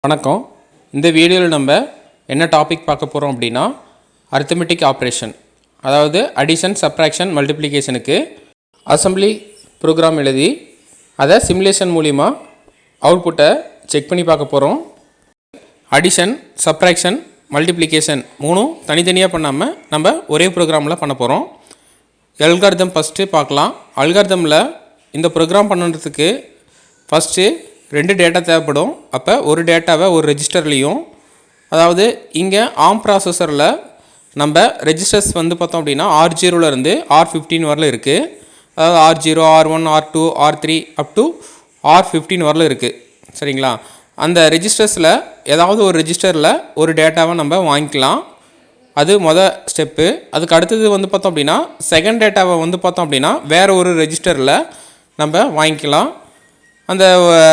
வணக்கம். இந்த வீடியோவில் நம்ம என்ன டாபிக் பார்க்க போகிறோம் அப்படின்னா அரித்மெட்டிக் ஆப்ரேஷன், அதாவது அடிஷன், சப்ராக்ஷன், மல்டிப்ளிகேஷனுக்கு அசம்பிளி ப்ரோக்ராம் எழுதி அதை சிமுலேஷன் மூலிமா அவுட்புட்டை செக் பண்ணி பார்க்க போகிறோம். அடிஷன், சப்ராக்ஷன், மல்டிப்ளிகேஷன் மூணும் தனித்தனியாக பண்ணாமல் நம்ம ஒரே ப்ரோக்ராமில் பண்ண போகிறோம். அல்காரிதம் ஃபஸ்ட்டு பார்க்கலாம். அல்காரிதமில் இந்த ப்ரோக்ராம் பண்ணுறதுக்கு ஃபஸ்ட்டு 2 டேட்டா தேவைப்படும். அப்போ ஒரு டேட்டாவை ஒரு ரெஜிஸ்டர்லேயும், அதாவது இங்கே ஆம் ப்ராசஸரில் நம்ம ரெஜிஸ்டர்ஸ் பார்த்தோம் அப்படின்னா R0லேருந்து R15 வரல இருக்குது. அதாவது R0, R1, R2, R3 up to R15 வரல இருக்குது. சரிங்களா? அந்த ரெஜிஸ்டர்ஸில் ஏதாவது ஒரு ரெஜிஸ்டரில் ஒரு டேட்டாவை நம்ம வாங்கிக்கலாம். அது ஸ்டெப்பு. அதுக்கு அடுத்தது பார்த்தோம் அப்படின்னா செகண்ட் டேட்டாவை பார்த்தோம் அப்படின்னா வேறு ஒரு ரெஜிஸ்டரில் நம்ம வாங்கிக்கலாம். அந்த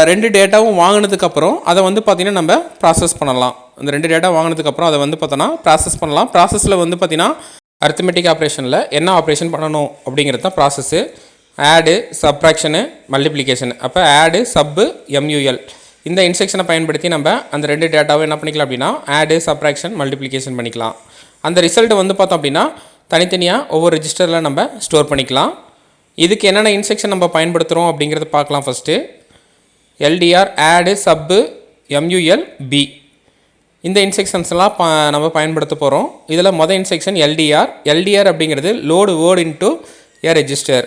2 டேட்டாவும் வாங்கினதுக்கப்புறம் அதை பார்த்திங்கன்னா நம்ம ப்ராசஸ் பண்ணலாம். அந்த 2 டேட்டா வாங்கினதுக்கப்புறம் அதை பார்த்தோன்னா ப்ராசஸ் பண்ணலாம். ப்ராசஸில் பார்த்திங்கன்னா அரித்மெட்டிக் ஆப்ரேஷனில் என்ன ஆப்ரேஷன் பண்ணணும் அப்படிங்கிறது தான் ப்ராசஸ்ஸு. ஆடு, சப்ராக்ஷனு, மல்டிப்ளிகேஷன். அப்போ ஆடு, சப்பு, MUL இந்த இன்ஸ்ட்ரக்ஷனை பயன்படுத்தி நம்ம அந்த 2 டேட்டாவை என்ன பண்ணிக்கலாம் அப்படின்னா ஆடு, சப்ராக்ஷன், மல்டிப்ளிகேஷன் பண்ணிக்கலாம். அந்த ரிசல்ட்டை பார்த்தோம் அப்படின்னா தனித்தனியாக ஒவ்வொரு ரெஜிஸ்டரில் நம்ம ஸ்டோர் பண்ணிக்கலாம். இதுக்கு என்னென்ன இன்ஸ்ட்ரக்ஷன் நம்ம பயன்படுத்துகிறோம் அப்படிங்கிறத பார்க்கலாம். ஃபஸ்ட்டு LDR, ஆடு, சப்பு, MUL, B இந்த இன்ஸ்ட்ரக்ஷன்ஸ்லாம் நம்ம பயன்படுத்த போகிறோம். இதில் இன்ஸ்ட்ரக்ஷன் LDR அப்படிங்கிறது லோடு வேர்ட் இன்ட்டு ஏ ரெஜிஸ்டர்.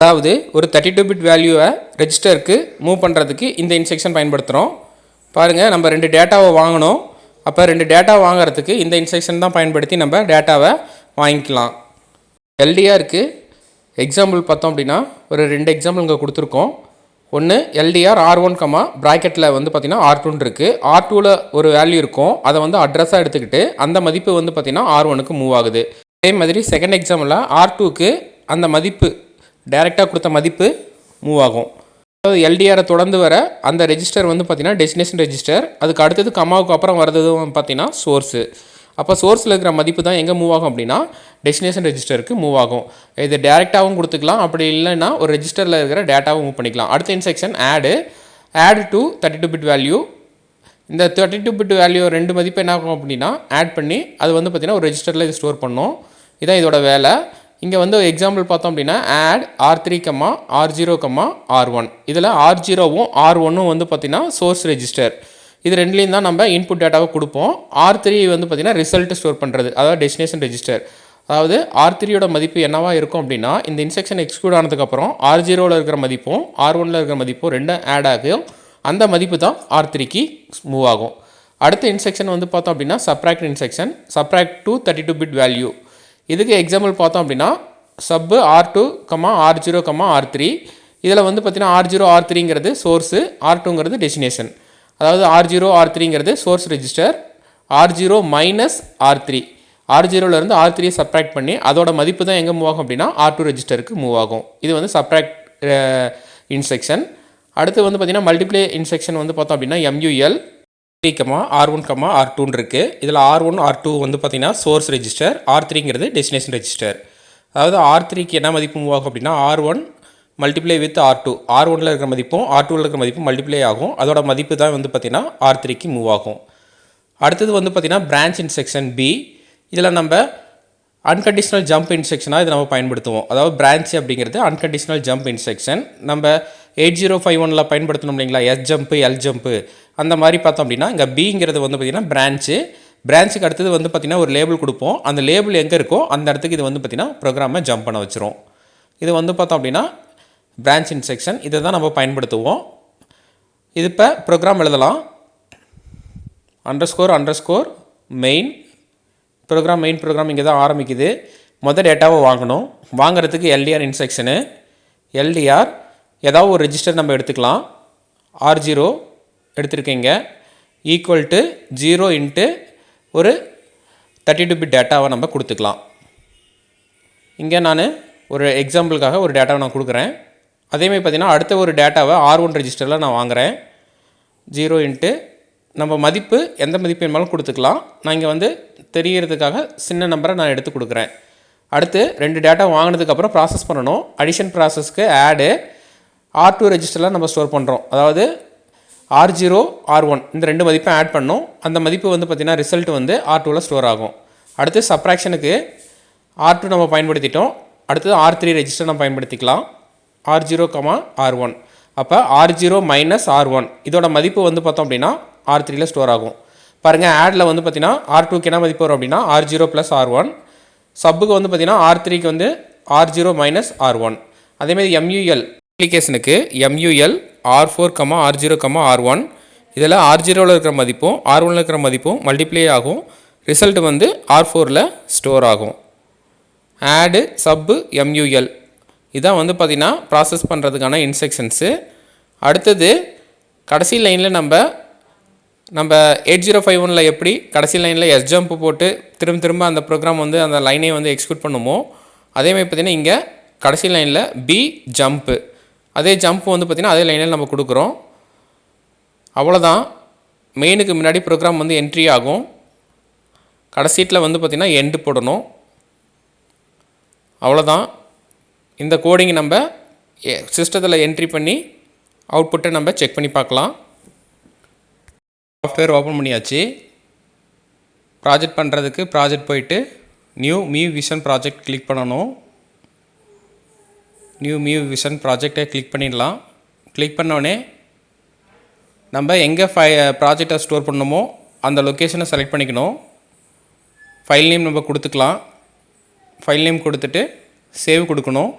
அதாவது ஒரு 32 பிட் வேல்யூவை ரெஜிஸ்டருக்கு மூவ் பண்ணுறதுக்கு இந்த இன்ஸ்ட்ரக்ஷன் பயன்படுத்துகிறோம். பாருங்கள், நம்ம 2 டேட்டாவை வாங்கணும். அப்போ 2 டேட்டா வாங்குறதுக்கு இந்த இன்ஸ்ட்ரக்ஷன் தான் பயன்படுத்தி நம்ம டேட்டாவை வாங்கிக்கலாம். LDRக்கு எக்ஸாம்பிள் பார்த்தோம் அப்படின்னா ஒரு 2 எக்ஸாம்பிள் இங்கே கொடுத்துருக்கோம். ஒன்று LDR R1, ப்ராக்கெட்டில் பார்த்திங்கன்னா R2 இருக்குது. R2ல் ஒரு வேல்யூ இருக்கும். அதை அட்ரஸாக எடுத்துக்கிட்டு அந்த மதிப்பு பார்த்திங்கன்னா R1க்கு மூவ் ஆகுது. அதே மாதிரி செகண்ட் எக்ஸாம்பிளில் R2க்கு அந்த மதிப்பு டைரெக்டாக கொடுத்த மதிப்பு மூவ் ஆகும். அதாவது LDRை தொடர்ந்து வர அந்த ரெஜிஸ்டர் பார்த்திங்கன்னா டெஸ்டினேஷன் ரெஜிஸ்டர். அதுக்கு அடுத்தது கமாவுக்கு அப்புறம் வரது பார்த்திங்கன்னா சோர்ஸு. அப்போ சோர்ஸில் இருக்கிற மதிப்பு தான் எங்கே மூவ் ஆகும் அப்படின்னா டெஸ்டினேஷன் ரெஜிஸ்டருக்கு மூவ் ஆகும். இது டேரெக்டாகவும் கொடுத்துக்கலாம், அப்படி இல்லைன்னா ஒரு ரெஜிஸ்டரில் இருக்கிற டேட்டாவும் மூவ் பண்ணிக்கலாம். அடுத்த இன்ஸ்ட்ரக்ஷன் ஆடு டு 32 பிட் வேல்யூ. இந்த 32 பிட் வேல்யூ 2 மதிப்பு என்ன ஆகும் அப்படின்னா ஆட் பண்ணி அது பார்த்திங்கன்னா ஒரு ரெஜிஸ்டரில் இது ஸ்டோர் பண்ணணும். இதான் இதோட வேலை. இங்கே எக்ஸாம்பிள் பார்த்தோம் அப்படின்னா ஆட் R3, R0, R1. இதில் R0வும் R1ம் பார்த்திங்கன்னா சோர்ஸ் ரெஜிஸ்டர். இது ரெண்டுலேயும் தான் நம்ம இன்புட் டேட்டாவை கொடுப்போம். R3 பார்த்திங்கன்னா ரிசல்ட் ஸ்டோர் பண்ணுறது, அதாவது டெஸ்டினேஷன் ரெஜிஸ்டர். அதாவது R3யோட மதிப்பு என்னவா இருக்கும் அப்படின்னா இந்த இன்ஸ்ட்ரக்ஷன் எக்ஸிக்யூட் ஆனதுக்கப்புறம் R0வில் இருக்கிற மதிப்பும் R1ல் இருக்கிற மதிப்பும் 2 ஆட் ஆகும். அந்த மதிப்பு தான் R3க்கு மூவ் ஆகும். அடுத்த இன்ஸ்ட்ரக்ஷன் பார்த்தோம் அப்படின்னா subtract instruction. Subtract to 32 bit value. இதுக்கு எக்ஸாம்பிள் பார்த்தோம் அப்படின்னா சப்பு R2, R0, R3. இதில் பார்த்திங்கன்னா R0, R3ங்கிறது சோர்ஸு, R2ங்கிறது டெஸ்டினேஷன். அதாவது R0, R3ங்கிறது source register, R0 minus R3. R0லேருந்து R3யை சப்ராக்ட் பண்ணி அதோட மதிப்பு தான் எங்கே மூவ் ஆகும் அப்படின்னா R2 ரெஜிஸ்டருக்கு மூவ் ஆகும். இது சப்ராக்ட் இன்ஸ்ட்ரக்ஷன். அடுத்து பார்த்திங்கன்னா மல்டிப்ளை இன்ஸ்ட்ரக்ஷன் பார்த்தோம் அப்படின்னா MUL 3, R1, R2 இருக்குது. இதில் R1, R2 பார்த்திங்கன்னா சோர்ஸ் ரெஜிஸ்டர், R3ங்கிறது டெஸ்டினேஷன் ரெஜிஸ்டர். அதாவது R3க்கு என்ன மதிப்பு மூவ் ஆகும் அப்படின்னா R1 மல்டிப்ளை வித் R2. R1ல் இருக்கிற மதிப்பும் R2வில் இருக்கிற மதிப்பும் மல்டிப்ளை ஆகும். அதோட மதிப்பு தான் பார்த்திங்கன்னா R3க்கு மூவ் ஆகும். அடுத்தது பார்த்திங்கன்னா பிரான்ச் இன்ஸ்ட்ரக்ஷன் B. இதில் நம்ம அன்கண்டிஷனல் ஜம்ப் இன்ஸ்ட்ரக்ஷனாக இதை நம்ம பயன்படுத்துவோம். அதாவது பிரான்ச் அப்படிங்கிறது அன்கண்டிஷனல் ஜம்ப் இன்ஸ்ட்ரக்ஷன். நம்ம 8051ல் பயன்படுத்தணும் இல்லைங்களா, S ஜம்ப்பு, L ஜம்ப்பு. அந்த மாதிரி பார்த்தோம் அப்படின்னா இங்கே Bங்கிறது பார்த்திங்கன்னா பிரான்ச்சு. பிரான்ச்சுக்கு அடுத்தது பார்த்திங்கன்னா ஒரு லேபிள் கொடுப்போம். அந்த லேபிள் எங்கே இருக்கோ அந்த இடத்துக்கு இது பார்த்திங்கன்னா ப்ரோக்ராமை ஜம்ப் பண்ண வச்சிரும். இது பார்த்தோம் அப்படின்னா பிரான்ச் இன்ஸ்ட்ரக்ஷன். இதை தான் நம்ம பயன்படுத்துவோம். இது இப்போ ப்ரோக்ராம் எழுதலாம். __ மெயின் ப்ரோக்ராம் இங்கே தான் ஆரம்பிக்குது. டேட்டாவை வாங்கணும். வாங்கிறதுக்கு LDR இன்ஸ்ட்ரக்ஷனு. LDR ஏதாவது ஒரு ரெஜிஸ்டர் நம்ம எடுத்துக்கலாம். R0 எடுத்துருக்கீங்க, ஈக்குவல் டு 0 இன்ட்டு ஒரு 32 பிட் டேட்டாவை நம்ம கொடுத்துக்கலாம். இங்கே நான் ஒரு எக்ஸாம்பிளுக்காக ஒரு டேட்டாவை நான் கொடுக்குறேன். அதேமாதிரி பார்த்திங்கன்னா அடுத்த ஒரு டேட்டாவை R1 ரெஜிஸ்டரில் நான் வாங்குகிறேன். 0 இன்ட்டு நம்ம மதிப்பு எந்த மதிப்பு வேணுமாலும் கொடுத்துக்கலாம். நான் இங்கே தெரியறதுக்காக சின்ன நம்பரை நான் எடுத்து கொடுக்குறேன். அடுத்து 2 டேட்டா வாங்கினதுக்கப்புறம் ப்ராசஸ் பண்ணணும். அடிஷன் ப்ராசஸ்க்கு ஆடு R2 ரெஜிஸ்டரில் நம்ம ஸ்டோர் பண்ணுறோம். அதாவது R0 R1 இந்த ரெண்டு மதிப்பை ஆட் பண்ணோம். அந்த மதிப்பு வந்து பார்த்திங்கன்னா ரிசல்ட் வந்து R2ல் ஸ்டோர் ஆகும். அடுத்து சப்ராக்ஷனுக்கு R2 நம்ம பயன்படுத்திட்டோம். அடுத்தது R3 ரெஜிஸ்டர் நம்ம பயன்படுத்திக்கலாம். R0, R1. அப்போ R0 மைனஸ் R1 இதோட மதிப்பு வந்து பார்த்தோம் அப்படின்னா R3ல் ஸ்டோர் ஆகும். பாருங்கள், ஆடில் வந்து பார்த்திங்கன்னா R2க்கு என்ன மதிப்பு வரும் அப்படின்னா R0 ப்ளஸ் R1. சப்புக்கு வந்து பார்த்திங்கன்னா R3க்கு வந்து R0 மைனஸ் R1. அதேமாதிரி MUL அப்ளிகேஷனுக்கு MUL R4, R0, R1 இதில் R0வில் இருக்கிற மதிப்பும் R1ல் இருக்கிற மதிப்பும் மல்டிப்ளை ஆகும். ரிசல்ட் வந்து R4ல் ஸ்டோர் ஆகும். ஆடு சப்பு MUL இதான் வந்து பார்த்திங்கன்னா ப்ராசஸ் பண்ணுறதுக்கான இன்ஸ்ட்ரக்ஷன்ஸு. அடுத்தது கடைசி லைனில் நம்ம 8051ல் எப்படி கடைசி லைனில் எஸ் ஜம்ப் போட்டு திரும்ப அந்த ப்ரோக்ராம் வந்து அந்த லைனை வந்து எக்ஸிக்யூட் பண்ணுமோ அதேமாதிரி பார்த்திங்கன்னா இங்கே கடைசி லைனில் பி ஜம்ப்பு அதே ஜம்ப் வந்து பார்த்திங்கன்னா அதே லைனில் நம்ம கொடுக்குறோம். அவ்வளோதான். மெயினுக்கு முன்னாடி ப்ரோக்ராம் வந்து என்ட்ரி ஆகும். கடைசீட்டில் வந்து பார்த்திங்கன்னா எண்டு போடணும். அவ்வளோதான். இந்த கோடிங் நம்ம சிஸ்டத்தில் என்ட்ரி பண்ணி அவுட்புட்டை நம்ம செக் பண்ணி பார்க்கலாம். சாஃப்ட்வேர் ஓப்பன் பண்ணியாச்சு. ப்ராஜெக்ட் பண்ணுறதுக்கு ப்ராஜெக்ட் போயிட்டு நியூ விஷன் ப்ராஜெக்ட் கிளிக் பண்ணணும். நியூ விஷன் ப்ராஜெக்டை கிளிக் பண்ணிடலாம். கிளிக் பண்ணோடனே நம்ம எங்கே ப்ராஜெக்டை ஸ்டோர் பண்ணணுமோ அந்த லொக்கேஷனை செலக்ட் பண்ணிக்கணும். ஃபைல் நேம் நம்ம கொடுத்துக்கலாம். ஃபைல் நேம் கொடுத்துட்டு சேவ் கொடுக்கணும்.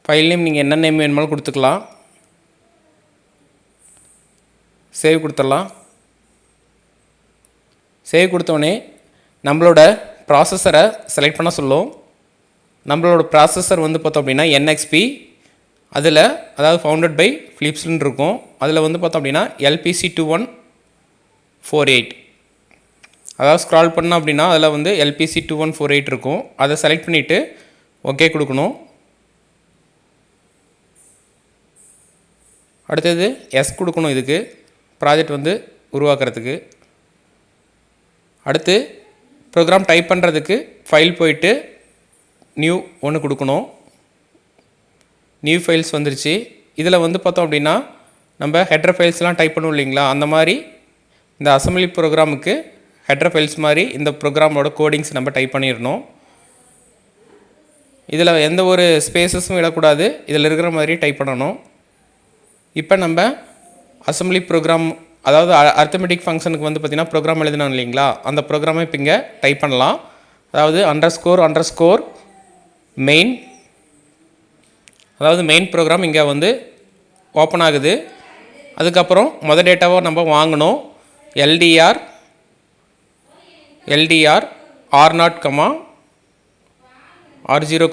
ஃபைல் நேம் நீங்கள் என்ன நேம் வேணுமாலும் கொடுத்துக்கலாம். சேவ் கொடுத்துடலாம். சேவ் கொடுத்தோடனே நம்மளோட ப்ராசஸரை செலக்ட் பண்ண சொல்லும். நம்மளோட ப்ராசஸர் வந்து பார்த்தோம் அப்படின்னா NXP அதில் அதாவது ஃபவுண்டட் பை ஃபிலிப்ஸ்ன்னு இருக்கும். அதில் வந்து பார்த்தோம் அப்படின்னா LPC2148 அதாவது ஸ்க்ரால் பண்ணோம் அப்படின்னா அதில் வந்து LPC2148 இருக்கும். அதை செலக்ட் பண்ணிவிட்டு ஓகே கொடுக்கணும். அடுத்தது எஸ் கொடுக்கணும். இதுக்கு ப்ராஜெக்ட் வந்து உருவாக்குறதுக்கு. அடுத்து ப்ரோக்ராம் டைப் பண்ணுறதுக்கு ஃபைல் போயிட்டு நியூ ஒன்று கொடுக்கணும். நியூ ஃபைல்ஸ் வந்துருச்சு. இதில் வந்து பார்த்தோம் அப்படின்னா நம்ம ஹெட்ரு ஃபைல்ஸ்லாம் டைப் பண்ணுவோம் இல்லைங்களா, அந்த மாதிரி இந்த அசம்பிளி ப்ரோக்ராமுக்கு ஹெட்ரு ஃபைல்ஸ் மாதிரி இந்த ப்ரோக்ராமோட கோடிங்ஸ் நம்ம டைப் பண்ணிடணும். இதில் எந்த ஒரு ஸ்பேஸஸும் விடக்கூடாது. இதில் இருக்கிற மாதிரி டைப் பண்ணணும். இப்போ நம்ம அசம்பிளி ப்ரோக்ராம் அதாவது அரித்மெட்டிக் ஃபங்க்ஷனுக்கு வந்து பார்த்திங்கன்னா ப்ரோக்ராம் எழுதினோம் இல்லைங்களா, அந்த ப்ரோக்ராமை இப்போ இங்கே டைப் பண்ணலாம். அதாவது அண்டர்ஸ்கோர் மெயின் அதாவது மெயின் ப்ரோக்ராம் இங்கே வந்து ஓப்பன் ஆகுது. அதுக்கப்புறம் மொதல் டேட்டாவை நம்ம வாங்கணும். LDR R0, R0,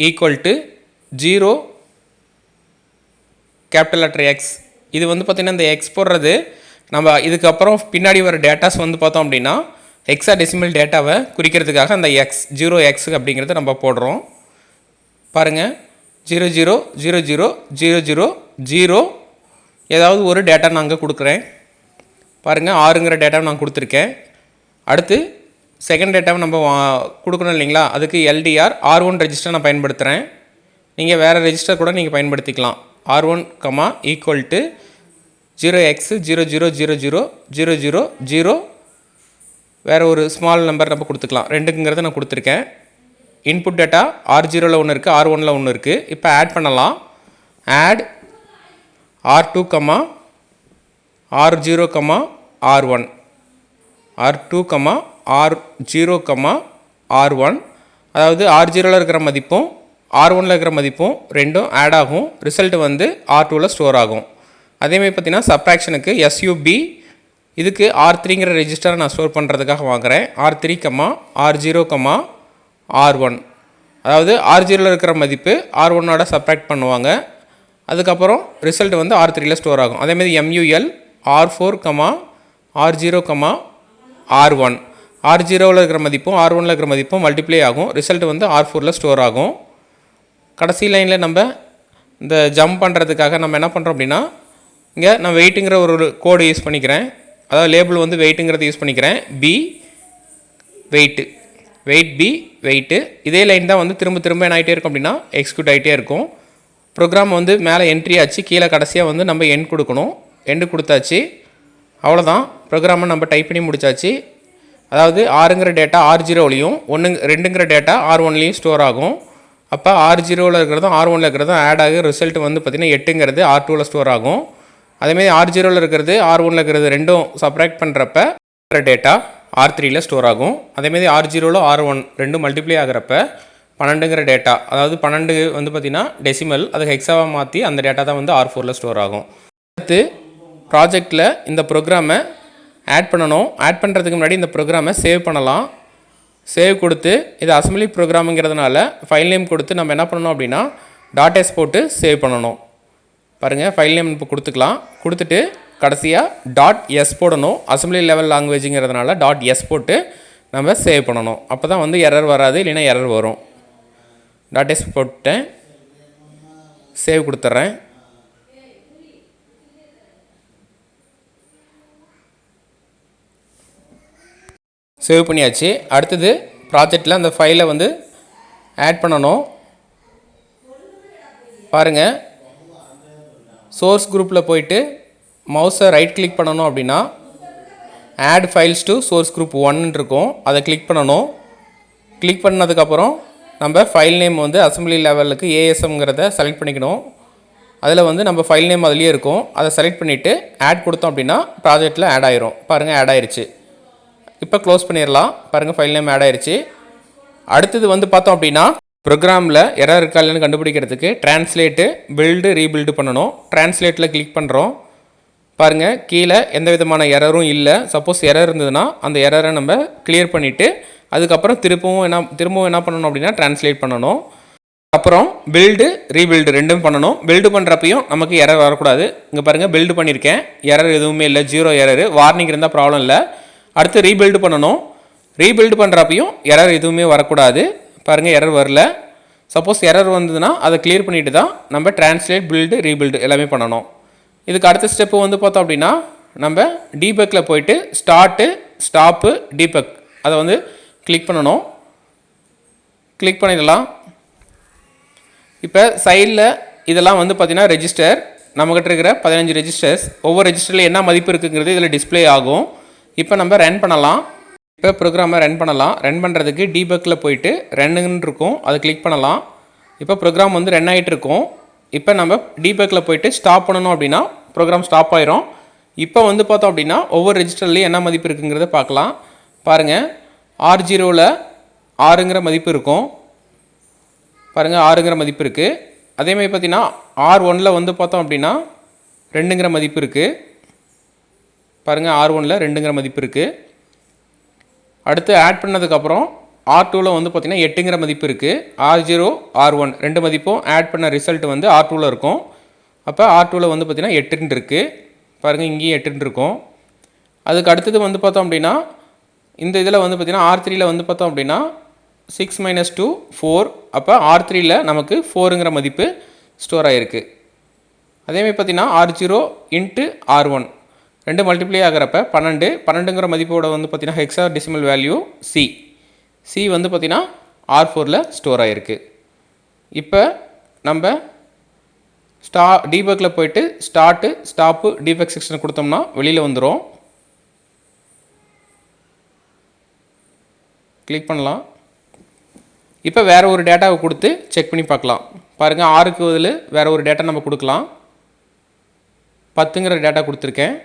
equal to 0 capital letter X. இது வந்து பார்த்திங்கன்னா இந்த எக்ஸ் போடுறது நம்ம இதுக்கப்புறம் பின்னாடி வர டேட்டாஸ் வந்து பார்த்தோம் அப்படின்னா ஹெக்ஸாடெசிமல் டேட்டாவை குறிக்கிறதுக்காக அந்த எக்ஸ் 0x அப்படிங்கிறத நம்ம போடுறோம். பாருங்கள், 000000 ஏதாவது ஒரு டேட்டா நான் அங்கே கொடுக்குறேன். பாருங்கள், 6ங்கிற டேட்டாவை நான் கொடுத்துருக்கேன். அடுத்து செகண்ட் டேட்டாவை நம்ம கொடுக்கணும் இல்லைங்களா, அதுக்கு LDR R1 ரெஜிஸ்டர் நான் பயன்படுத்துகிறேன். நீங்கள் வேறு ரெஜிஸ்டர் கூட நீங்கள் பயன்படுத்திக்கலாம். R1, ஈக்குவல் டு 0x000000 வேறு ஒரு ஸ்மால் நம்பர் நம்ம கொடுத்துக்கலாம். 2ங்கிறத நான் கொடுத்துருக்கேன். இன்புட் டேட்டா R0ல் ஒன்று இருக்குது, R1ல் ஒன்று இருக்குது. இப்போ ஆட் பண்ணலாம். Add R2, R0, R1 R2, R0, R1 அதாவது R0ல் இருக்கிற மதிப்பும் R1ல் இருக்கிற மதிப்பும் ரெண்டும் ஆட் ஆகும். ரிசல்ட் வந்து R2ல் ஸ்டோர் ஆகும். அதேமாதிரி பார்த்திங்கன்னா சப்ராக்ஷனுக்கு SUB இதுக்கு R3ங்கிற ரெஜிஸ்டரை நான் ஸ்டோர் பண்ணுறதுக்காக வாங்குகிறேன். R3, R0, R1 அதாவது R0ல் இருக்கிற மதிப்பு R1ஓட சப்ராக்ட் பண்ணுவாங்க. அதுக்கப்புறம் ரிசல்ட் வந்து R3ல் ஸ்டோர் ஆகும். அதேமாதிரி MUL R4, R0, R1 R0வில் இருக்கிற மதிப்பும் R1ல் இருக்கிற மதிப்பும் மல்டிப்ளை ஆகும். ரிசல்ட் வந்து R4ல் ஸ்டோர் ஆகும். கடைசி லைனில் நம்ம இந்த ஜம்ப் பண்ணுறதுக்காக நம்ம என்ன பண்ணுறோம் அப்படின்னா இங்கே நான் வெயிட்டுங்கிற ஒரு கோடு யூஸ் பண்ணிக்கிறேன். அதாவது லேபிள் வந்து வெயிட்டுங்கிறது யூஸ் பண்ணிக்கிறேன். B weight weight B weight இதே லைன் தான் வந்து திரும்ப என்ன ஆகிட்டே இருக்கும் அப்படின்னா எக்ஸிக்யூட் ஆகிட்டே இருக்கும். ப்ரோக்ராம் வந்து மேலே என்ட்ரி ஆச்சு, கீழே கடைசியாக வந்து நம்ம எண்ட் கொடுக்கணும். எண்டு கொடுத்தாச்சு, அவ்வளோதான். ப்ரோக்ராமை நம்ம டைப் பண்ணி முடித்தாச்சு. அதாவது ஆறுங்கிற டேட்டா R0லையும் 2ங்கிற டேட்டா R1லையும் ஸ்டோர் ஆகும். அப்போ R0வில் இருக்கிறதும் R1ல் இருக்கிறதும் ஆட் ஆகி ரிசல்ட் வந்து பார்த்திங்கன்னா 8ங்கிறது R2வில் ஸ்டோர் ஆகும். அதேமாதிரி R0வில் இருக்கிறது R1ல் இருக்கிறது ரெண்டும் சப்ராக்ட் பண்ணுறப்ப டேட்டா R3யில் ஸ்டோர் ஆகும். அதேமாதிரி R0வில் R1 ரெண்டும் மல்டிப்ளை ஆகிறப்ப 12ங்கிற டேட்டா, அதாவது 12 வந்து பார்த்திங்கன்னா டெசிமல், அதை ஹெக்ஸாவாக மாற்றி அந்த டேட்டா தான் வந்து R4ல் ஸ்டோர் ஆகும். அடுத்து ப்ராஜெக்டில் இந்த ப்ரோக்ராமை ஆட் பண்ணணும். ஆட் பண்ணுறதுக்கு முன்னாடி இந்த ப்ரோக்ராமை சேவ் பண்ணலாம். சேவ் கொடுத்து இது அசம்பிளி ப்ரோக்ராமுங்கிறதுனால ஃபைல் நேம் கொடுத்து நம்ம என்ன பண்ணணும் அப்படின்னா .s போட்டு சேவ் பண்ணணும். பாருங்கள், ஃபைல் நேம் இப்போ கொடுத்துக்கலாம். கொடுத்துட்டு கடைசியாக .s போடணும். அசம்பிளி லெவல் லாங்குவேஜுங்கிறதுனால .s போட்டு நம்ம சேவ் பண்ணணும். அப்போ தான் வந்து எரர் வராது, இல்லைன்னா எரர் வரும். .s போட்டேன், சேவ் கொடுத்துட்றேன். சேவ் பண்ணியாச்சு. அடுத்தது ப்ராஜெக்டில் அந்த ஃபைலை வந்து ஆட் பண்ணணும். பாருங்கள், சோர்ஸ் குரூப்பில் போயிட்டு மவுஸை ரைட் கிளிக் பண்ணணும் அப்படின்னா add files to source group 1 இருக்கும், அதை கிளிக் பண்ணணும். கிளிக் பண்ணதுக்கப்புறம் நம்ம ஃபைல் நேம் வந்து அசம்பிளி லெவலுக்கு ASMங்கிறத செலக்ட் பண்ணிக்கணும். அதில் வந்து நம்ம ஃபைல் நேம் அதுலேயே இருக்கும், அதை செலக்ட் பண்ணிவிட்டு ஆட் கொடுத்தோம் அப்படின்னா ப்ராஜெக்டில் ஆட் ஆயிரும். பாருங்கள், ஆட் ஆயிடுச்சு. இப்போ க்ளோஸ் பண்ணிடலாம். பாருங்கள், ஃபைல் நேம் ஆட் ஆயிடுச்சு. அடுத்தது வந்து பார்த்தோம் அப்படின்னா ப்ரோக்ராமில் எரர் இருக்கா இல்லைன்னு கண்டுபிடிக்கிறதுக்கு ட்ரான்ஸ்லேட்டு பில்டு ரீபில்டு பண்ணணும். ட்ரான்ஸ்லேட்டில் கிளிக் பண்ணுறோம். பாருங்கள், கீழே எந்த விதமான எரரும் இல்லை. சப்போஸ் எரர் இருந்ததுன்னா அந்த எரரை நம்ம கிளியர் பண்ணிவிட்டு அதுக்கப்புறம் திரும்பவும் என்ன பண்ணணும் அப்படின்னா ட்ரான்ஸ்லேட் பண்ணணும். அப்புறம் பில்டு ரீபில்டு ரெண்டும் பண்ணணும். பில்டு பண்ணுறப்பையும் நமக்கு எரர் வரக்கூடாது. இங்கே பாருங்கள், பில்டு பண்ணியிருக்கேன், எரர் எதுவுமே இல்லை, 0 எரரு. வார்னிங் இருந்தால் ப்ராப்ளம் இல்லை. அடுத்து ரீபில்டு பண்ணணும். ரீபில்டு பண்ணுறப்பையும் எரர் எதுவுமே வரக்கூடாது. பாருங்கள், எரர் வரல. சப்போஸ் எரர் வந்ததுன்னா அதை கிளியர் பண்ணிவிட்டு தான் நம்ம ட்ரான்ஸ்லேட் பில்டு ரீபில்டு எல்லாமே பண்ணணும். இதுக்கு அடுத்த ஸ்டெப்பு வந்து பார்த்தோம் அப்படின்னா நம்ம டீபக்கில் போயிட்டு ஸ்டார்ட்டு ஸ்டாப்பு டீபக் அதை வந்து கிளிக் பண்ணணும். கிளிக் பண்ணிடலாம். இப்போ சைடில் இதெல்லாம் வந்து பார்த்திங்கன்னா ரெஜிஸ்டர், நம்மக்கிட்ட இருக்கிற 15 ரெஜிஸ்டர்ஸ். ஒவ்வொரு ரெஜிஸ்டரில் என்ன மதிப்பு இருக்குங்கிறது இதில் டிஸ்பிளே ஆகும். இப்போ நம்ம ரன் பண்ணலாம். இப்போ ப்ரோக்ராமை ரன் பண்ணலாம். ரன் பண்ணுறதுக்கு டீபக்கில் போயிட்டு ரன்னுன்னு இருக்கும், அதை கிளிக் பண்ணலாம். இப்போ ப்ரோக்ராம் வந்து ரன் ஆகிட்டு இருக்கும். இப்போ நம்ம டீபக்கில் போயிட்டு ஸ்டாப் பண்ணணும் அப்படின்னா ப்ரோக்ராம் ஸ்டாப் ஆயிரும். இப்போ வந்து பார்த்தோம் அப்படின்னா ஒவ்வொரு ரெஜிஸ்டர்லேயும் என்ன மதிப்பு இருக்குங்கிறத பார்க்கலாம். பாருங்கள், R0வில் 6ங்கிற மதிப்பு இருக்கும். பாருங்கள், 6ங்கிற மதிப்பு இருக்குது. அதேமாதிரி பார்த்திங்கன்னா R1ல் வந்து பார்த்தோம் அப்படின்னா 2ங்கிற மதிப்பு இருக்குது. பாருங்கள், R1ல் 2ங்கிற மதிப்பு இருக்குது. அடுத்து ஆட் பண்ணதுக்கப்புறம் R2வில் வந்து பார்த்திங்கன்னா 8ங்கிற மதிப்பு இருக்குது. R0 R1 ரெண்டு மதிப்பும் ஆட் பண்ண ரிசல்ட் வந்து R2வில் இருக்கும். அப்போ R2வில் வந்து பார்த்திங்கன்னா 8 இருக்குது. பாருங்கள், இங்கேயும் 8 இருக்கும். அதுக்கு அடுத்தது வந்து பார்த்தோம் அப்படின்னா இந்த இதில் வந்து பார்த்திங்கன்னா R3யில் வந்து பார்த்தோம் அப்படின்னா 6 - 2 4. அப்போ R3யில் நமக்கு 4ங்கிற மதிப்பு ஸ்டோர் ஆகிருக்கு. அதேமாதிரி பார்த்திங்கன்னா R0 × R1 ரெண்டு மல்டிப்ளை ஆகிறப்ப 12ங்கிற மதிப்போட வந்து பார்த்திங்கன்னா ஹெக்ஸா டெசிமல் வேல்யூ C வந்து பார்த்திங்கன்னா R4ல் ஸ்டோர் ஆகிருக்கு. இப்போ நம்ம டீபக்கில் போயிட்டு ஸ்டார்ட்டு ஸ்டாப்பு டீபக் செக்ஷன் கொடுத்தோம்னா வெளியில் வந்துடும். கிளிக் பண்ணலாம். இப்போ வேறு ஒரு டேட்டாவை கொடுத்து செக் பண்ணி பார்க்கலாம். பாருங்கள், 6க்கு பதில் வேறு ஒரு டேட்டா நம்ம கொடுக்கலாம். 10ங்கிற டேட்டா கொடுத்துருக்கேன்.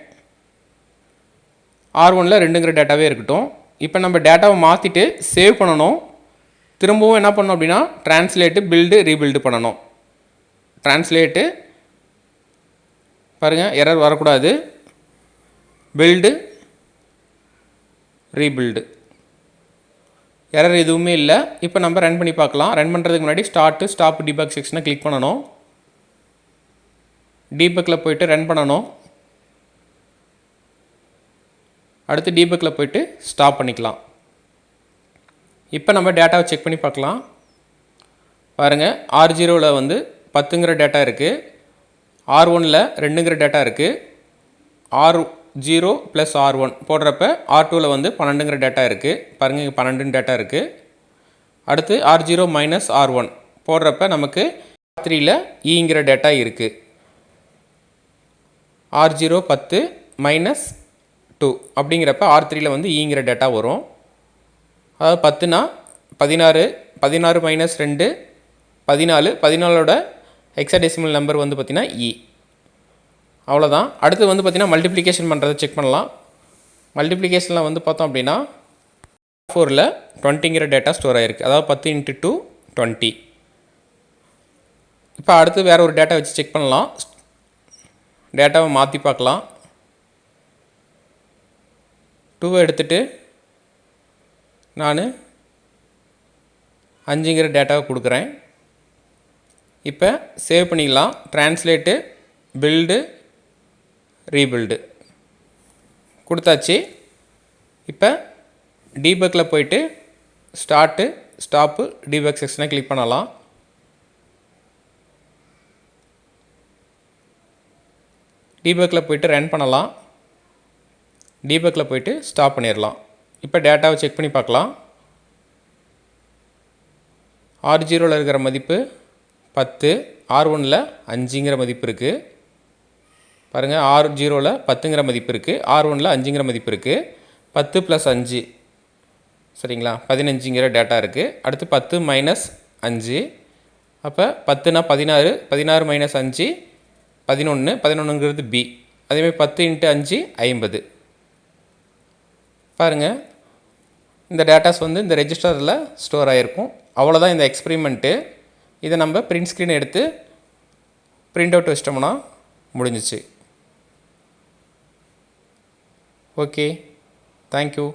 R1ல் 2ங்கிற டேட்டாவே இருக்கட்டும். இப்போ நம்ம டேட்டாவை மாற்றிட்டு சேவ் பண்ணணும். திரும்பவும் என்ன பண்ணணும் அப்படின்னா ட்ரான்ஸ்லேட்டு பில்டு ரீபில்டு பண்ணணும். ட்ரான்ஸ்லேட்டு பாருங்கள், எரர் வரக்கூடாது. பில்டு ரீபில்டு எரர் எதுவுமே இல்லை. இப்போ நம்ம ரன் பண்ணி பார்க்கலாம். ரன் பண்ணுறதுக்கு முன்னாடி ஸ்டார்ட்டு ஸ்டாப் டீபக் செக்ஷனை கிளிக் பண்ணணும். டீபக்கில் போயிட்டு ரன் பண்ணணும். அடுத்து டீபக்கில் போயிட்டு ஸ்டாப் பண்ணிக்கலாம். இப்போ நம்ம டேட்டாவை செக் பண்ணி பார்க்கலாம். பாருங்கள், R0வில் வந்து 10ங்கிற டேட்டா இருக்குது. R1ல் 2ங்கிற டேட்டா இருக்குது. R0 + R1 போடுறப்ப R2வில் வந்து 12ங்கிற டேட்டா இருக்குது. பாருங்கள், இங்கே 12 டேட்டா இருக்குது. அடுத்து R0 - R1 போடுறப்ப நமக்கு R3ல ஈங்கிற டேட்டா இருக்குது. R0 10 மைனஸ் 2 அப்படிங்கிறப்ப R3ல வந்து ஈங்கிற டேட்டா வரும். அதாவது 10னா 16, 16 மைனஸ் 2 14, 14ஓட ஹெக்ஸாடெசிமல் நம்பர் வந்து பார்த்திங்கன்னா இ. அவ்வளோதான். அடுத்து வந்து பார்த்திங்கன்னா மல்டிப்ளிகேஷன் பண்ணுறதை செக் பண்ணலாம். மல்டிப்ளிகேஷனில் வந்து பார்த்தோம் அப்படின்னா 4ல் 20ங்கிற டேட்டா ஸ்டோர் ஆகிருக்கு. அதாவது 10 × 2 20. இப்போ அடுத்து வேறு ஒரு டேட்டா வச்சு செக் பண்ணலாம். டேட்டாவை மாற்றி பார்க்கலாம். 2 எடுத்துகிட்டு நான் 5ங்கிற டேட்டாவை கொடுக்குறேன். இப்போ சேவ் பண்ணிக்கலாம். ட்ரான்ஸ்லேட்டு, பில்டு, ரீபில்டு கொடுத்தாச்சு. இப்போ டீபக்கில் போயிட்டு ஸ்டார்ட்டு, ஸ்டாப்பு, டீபக் செக்ஷனை கிளிக் பண்ணலாம். டீபக்கில் போயிட்டு ரன் பண்ணலாம். டீபக்கில் போயிட்டு ஸ்டாப் பண்ணிடலாம். இப்போ டேட்டாவை செக் பண்ணி பார்க்கலாம். R0ல் இருக்கிற மதிப்பு 10, R1ல் 5ங்கிற மதிப்பு இருக்குது. பாருங்கள், R0ல் 10ங்கிற மதிப்பு இருக்குது, R1ல் 5ங்கிற மதிப்பு இருக்குது. 10 + 5 சரிங்களா, 15ங்கிற டேட்டா இருக்குது. அடுத்து 10 மைனஸ் 5, அப்போ 10னா 16, 16 மைனஸ் 5 11, 11ங்கிறது பி. அதேமாதிரி 10 × 5 50. பாருங்கள், இந்த டேட்டாஸ் வந்து இந்த ரெஜிஸ்டரில் ஸ்டோர் ஆகிருக்கும். அவ்வளோதான் இந்த எக்ஸ்பெரிமெண்ட்டு. இதை நம்ம பிரிண்ட் ஸ்க்ரீன் எடுத்து பிரிண்ட் அவுட் வச்சிட்டோம்னா முடிஞ்சிச்சு. Okay, thank you.